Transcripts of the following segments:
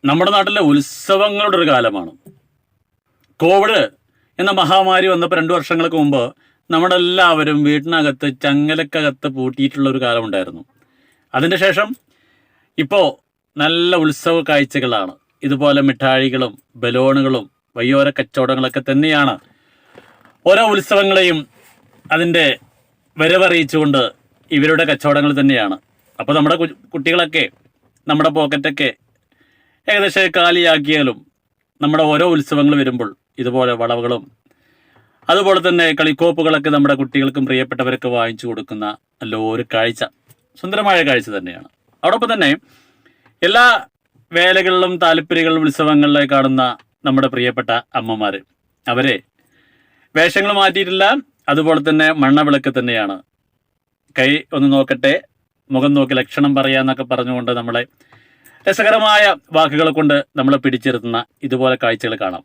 നമ്മുടെ നാട്ടിലെ ഉത്സവങ്ങളുടെ ഒരു കാലമാണ്. കോവിഡ് എന്ന മഹാമാരി വന്നപ്പോൾ 2 വർഷങ്ങൾക്ക് മുമ്പ് നമ്മളെല്ലാവരും വീട്ടിനകത്ത് ചങ്ങലക്കകത്ത് പൂട്ടിയിട്ടുള്ള ഒരു കാലമുണ്ടായിരുന്നു. അതിൻ്റെ ശേഷം ഇപ്പോൾ നല്ല ഉത്സവ കാഴ്ചകളാണ്. ഇതുപോലെ മിഠായികളും ബലൂണുകളും വയ്യോര കച്ചവടങ്ങളൊക്കെ തന്നെയാണ് ഓരോ ഉത്സവങ്ങളെയും അതിൻ്റെ വരവറിയിച്ചുകൊണ്ട് ഇവരുടെ കച്ചവടങ്ങൾ തന്നെയാണ്. അപ്പോൾ നമ്മുടെ കുട്ടികളൊക്കെ നമ്മുടെ പോക്കറ്റൊക്കെ ഏകദേശം കാലിയാക്കിയാലും നമ്മുടെ ഓരോ ഉത്സവങ്ങൾ വരുമ്പോൾ ഇതുപോലെ വളവുകളും അതുപോലെ തന്നെ കളിക്കോപ്പുകളൊക്കെ നമ്മുടെ കുട്ടികൾക്കും പ്രിയപ്പെട്ടവരൊക്കെ വാങ്ങിച്ചു കൊടുക്കുന്ന നല്ലൊരു കാഴ്ച, സുന്ദരമായ കാഴ്ച തന്നെയാണ്. അതോടൊപ്പം തന്നെ എല്ലാ വേലകളിലും താല്പര്യങ്ങളിലും ഉത്സവങ്ങളിലെ കാണുന്ന നമ്മുടെ പ്രിയപ്പെട്ട അമ്മമാർ, അവരെ വേഷങ്ങൾ മാറ്റിയിട്ടില്ല. അതുപോലെ തന്നെ മണ്ണവിളക്ക് തന്നെയാണ്. കൈ ഒന്ന് നോക്കട്ടെ, മുഖം നോക്കി ലക്ഷണം പറയാന്നൊക്കെ പറഞ്ഞുകൊണ്ട് നമ്മളെ രസകരമായ വാക്കുകൾ കൊണ്ട് നമ്മളെ പിടിച്ചിരുത്തുന്ന ഇതുപോലെ കാഴ്ചകൾ കാണാം.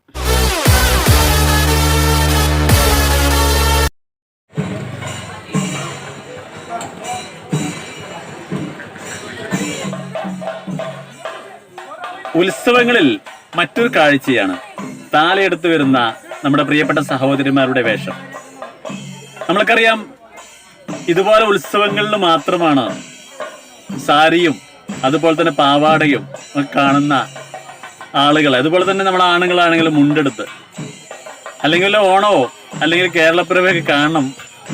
ഉത്സവങ്ങളിൽ മറ്റൊരു കാഴ്ചയാണ് താലയെടുത്ത് വരുന്ന നമ്മുടെ പ്രിയപ്പെട്ട സഹോദരിമാരുടെ വേഷം. നമ്മൾക്കറിയാം, ഇതുപോലെ ഉത്സവങ്ങളിൽ മാത്രമാണ് സാരിയും അതുപോലെ തന്നെ പാവാടയും കാണുന്ന ആളുകൾ. അതുപോലെ തന്നെ നമ്മുടെ ആണുങ്ങളാണെങ്കിലും മുണ്ടെടുത്ത്, അല്ലെങ്കിൽ ഓണമോ അല്ലെങ്കിൽ കേരളപ്പിറവിയൊക്കെ കാണണം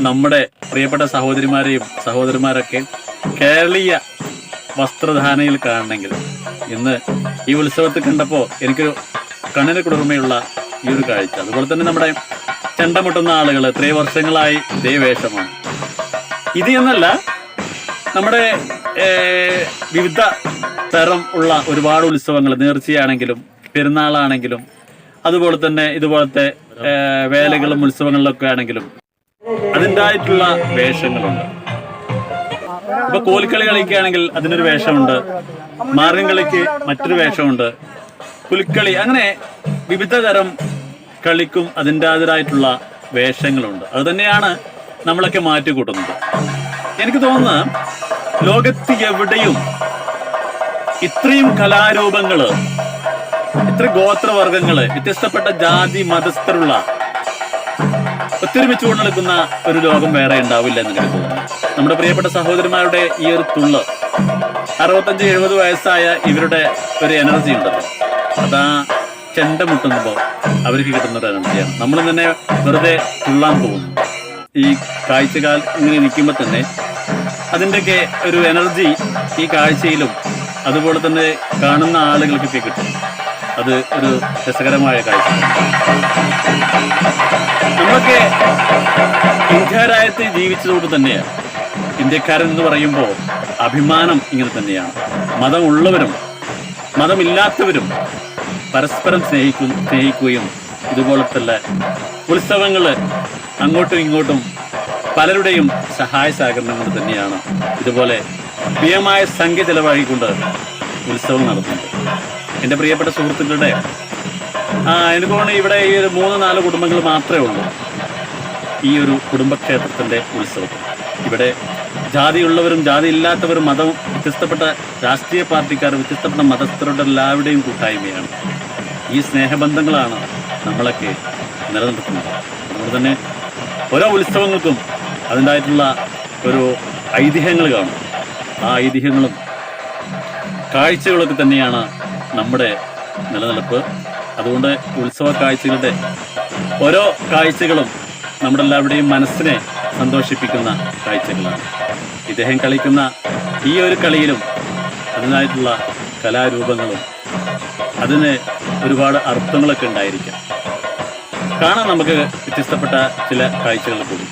നമ്മുടെ പ്രിയപ്പെട്ട സഹോദരിമാരെയും സഹോദരന്മാരൊക്കെ കേരളീയ വസ്ത്രധാരണയിൽ കാണണമെങ്കിൽ. ഇന്ന് ഈ ഉത്സവത്തിൽ കണ്ടപ്പോൾ എനിക്കൊരു കണ്ണിന് കുളിർമയുള്ള ഈ ഒരു കാഴ്ച. അതുപോലെ തന്നെ നമ്മുടെ ചെണ്ടമുട്ടുന്ന ആളുകൾ എത്രയോ വർഷങ്ങളായി ഇതേ വേഷമാണ്. ഇത് എന്നല്ല, നമ്മുടെ വിവിധ തരം ഉള്ള ഒരുപാട് ഉത്സവങ്ങൾ, നേർച്ചയാണെങ്കിലും പെരുന്നാളാണെങ്കിലും അതുപോലെ തന്നെ ഇതുപോലത്തെ വേലകളും ഉത്സവങ്ങളിലൊക്കെ ആണെങ്കിലും അതിൻ്റെതായിട്ടുള്ള വേഷങ്ങളുണ്ട്. ഇപ്പൊ കോൽക്കളി കളിക്കുകയാണെങ്കിൽ അതിനൊരു വേഷമുണ്ട്, മാർഗം കളിക്ക് മറ്റൊരു വേഷമുണ്ട്, പുലിക്കളി, അങ്ങനെ വിവിധ തരം കളിക്കും അതിൻ്റെതായിട്ടുള്ള വേഷങ്ങളുണ്ട്. അത് തന്നെയാണ് നമ്മളൊക്കെ മാറ്റിക്കൂട്ടുന്നത്. എനിക്ക് തോന്നുന്നു ലോകത്ത് എവിടെയും ഇത്രയും കലാരൂപങ്ങള്, ഇത്ര ഗോത്രവർഗങ്ങള്, വ്യത്യസ്തപ്പെട്ട ജാതി മതസ്ഥരുള്ള ഒത്തൊരുമിച്ച് കൊണ്ട് നിൽക്കുന്ന ഒരു ലോകം വേറെ ഉണ്ടാവില്ല എന്ന് എനിക്ക് തോന്നുന്നു. നമ്മുടെ പ്രിയപ്പെട്ട സഹോദരിമാരുടെ ഈ ഒരു തുള്ള്, 65-70 വയസ്സായ ഇവരുടെ ഒരു എനർജി ഉണ്ടല്ലോ, അതാ ചെണ്ട മുട്ടുമ്പോൾ അവർക്ക് കിട്ടുന്ന ഒരു എനർജിയാണ്. നമ്മൾ തന്നെ വെറുതെ തുള്ളാൻ പോകുന്നു. ഈ കാഴ്ചക്കാൽ ഇങ്ങനെ നിൽക്കുമ്പോൾ തന്നെ അതിൻ്റെയൊക്കെ ഒരു എനർജി ഈ കാഴ്ചയിലും അതുപോലെ തന്നെ കാണുന്ന ആളുകൾക്കൊക്കെ കിട്ടും. അത് ഒരു രസകരമായ കാഴ്ച. നമ്മളൊക്കെ ഇന്ത്യ രാജ്യത്ത് ജീവിച്ചതുകൊണ്ട് തന്നെയാണ് ഇന്ത്യക്കാരൻ എന്ന് പറയുമ്പോൾ അഭിമാനം ഇങ്ങനെ തന്നെയാണ്. മതമുള്ളവരും മതമില്ലാത്തവരും പരസ്പരം സ്നേഹിക്കുകയും ഇതുപോലത്തെ ഉത്സവങ്ങൾ അങ്ങോട്ടും ഇങ്ങോട്ടും പലരുടെയും സഹായ സഹകരണങ്ങൾ തന്നെയാണ് ഇതുപോലെ ഭീമമായ സംഖ്യ ചെലവാക്കിക്കൊണ്ട് ഉത്സവം നടത്തുന്നത്. എൻ്റെ പ്രിയപ്പെട്ട സുഹൃത്തുക്കളുടെ എനിക്ക് തോന്നുന്നു ഇവിടെ ഈ 3-4 കുടുംബങ്ങൾ മാത്രമേ ഉള്ളൂ ഈ ഒരു കുടുംബക്ഷേത്രത്തിൻ്റെ ഉത്സവത്തിൽ. ഇവിടെ ജാതിയുള്ളവരും ജാതി ഇല്ലാത്തവരും മതം വ്യത്യസ്തപ്പെട്ട രാഷ്ട്രീയ പാർട്ടിക്കാർ, വ്യത്യസ്തപ്പെട്ട മതസ്ഥരുടെ എല്ലാവരുടെയും കൂട്ടായ്മയാണ്. ഈ സ്നേഹബന്ധങ്ങളാണ് നമ്മളൊക്കെ നിലനിർത്തുന്നത്. അതുകൊണ്ട് തന്നെ ഓരോ ഉത്സവങ്ങൾക്കും അതിൻ്റെതായിട്ടുള്ള ഒരു ഐതിഹ്യങ്ങൾ കാണും. ആ ഐതിഹ്യങ്ങളും കാഴ്ചകളൊക്കെ തന്നെയാണ് നമ്മുടെ നിലനിൽപ്പ്. അതുകൊണ്ട് ഉത്സവ കാഴ്ചകളുടെ ഓരോ കാഴ്ചകളും നമ്മുടെ എല്ലാവരുടെയും മനസ്സിനെ സന്തോഷിപ്പിക്കുന്ന കാഴ്ചകളാണ്. ഇദ്ദേഹം കളിക്കുന്ന ഈ ഒരു കളിയിലും അതിനായിട്ടുള്ള കലാരൂപങ്ങളും അതിന് ഒരുപാട് അർത്ഥങ്ങളൊക്കെ ഉണ്ടായിരിക്കാം. കാണാം നമുക്ക് വ്യത്യസ്തപ്പെട്ട ചില കാഴ്ചകൾ കൂടി.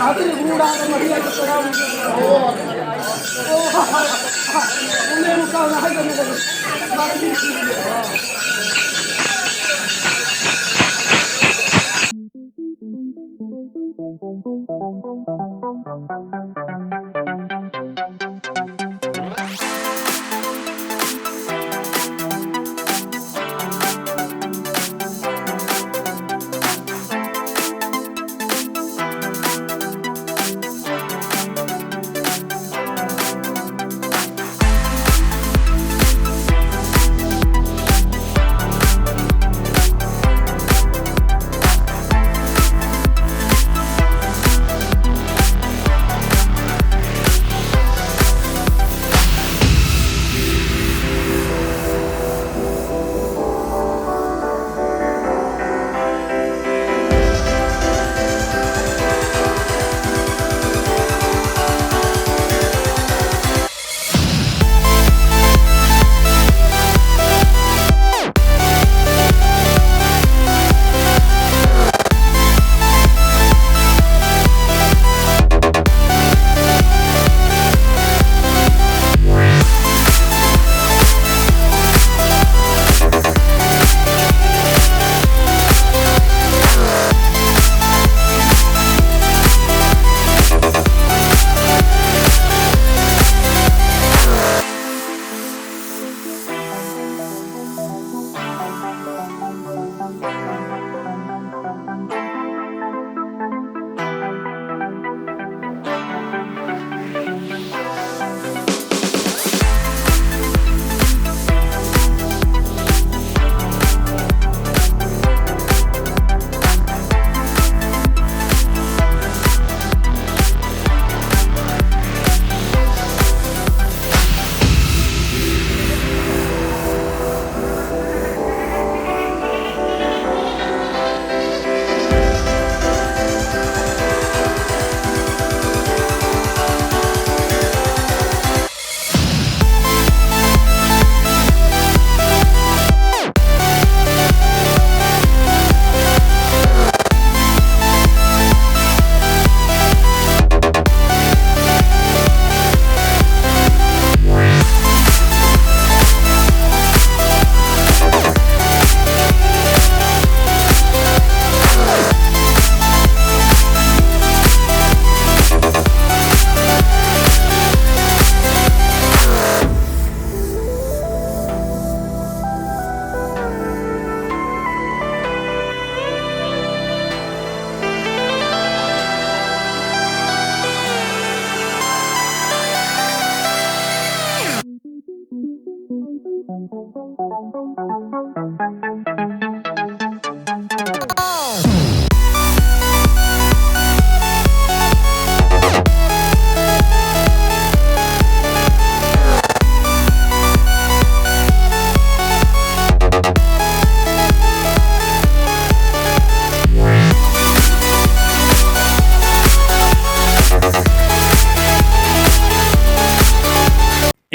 അതിന് കൂടാതെ മതിയാക്കി തരാം. ഒന്നേ മുക്കാൽ നാല് തന്നെ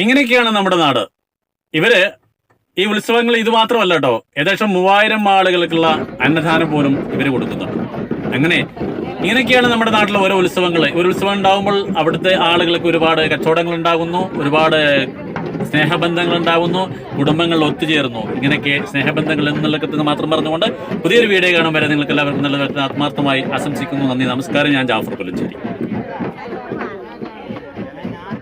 ഇങ്ങനെയൊക്കെയാണ് നമ്മുടെ നാട്. ഇവര് ഈ ഉത്സവങ്ങൾ ഇത് മാത്രമല്ല കേട്ടോ, ഏകദേശം 3000 ആളുകൾക്കുള്ള അന്നദാനം പോലും ഇവര് കൊടുക്കുന്നുണ്ട്. അങ്ങനെ ഇങ്ങനെയൊക്കെയാണ് നമ്മുടെ നാട്ടിലെ ഓരോ ഉത്സവങ്ങൾ. ഒരു ഉത്സവം ഉണ്ടാകുമ്പോൾ അവിടുത്തെ ആളുകൾക്ക് ഒരുപാട് കച്ചവടങ്ങൾ ഉണ്ടാകുന്നു, ഒരുപാട് സ്നേഹബന്ധങ്ങൾ ഉണ്ടാകുന്നു, കുടുംബങ്ങൾ ഒത്തുചേർന്നു. ഇങ്ങനെയൊക്കെ സ്നേഹബന്ധങ്ങൾ എന്നുള്ളത് മാത്രം പറഞ്ഞുകൊണ്ട് പുതിയൊരു വീഡിയോ കാണും വരെ നിങ്ങൾക്ക് എല്ലാവർക്കും നല്ല ആത്മാർത്ഥമായി ആശംസിക്കുന്നു. നന്ദി, നമസ്കാരം. ഞാൻ ജാഫർ കൊല്ലഞ്ചേരി.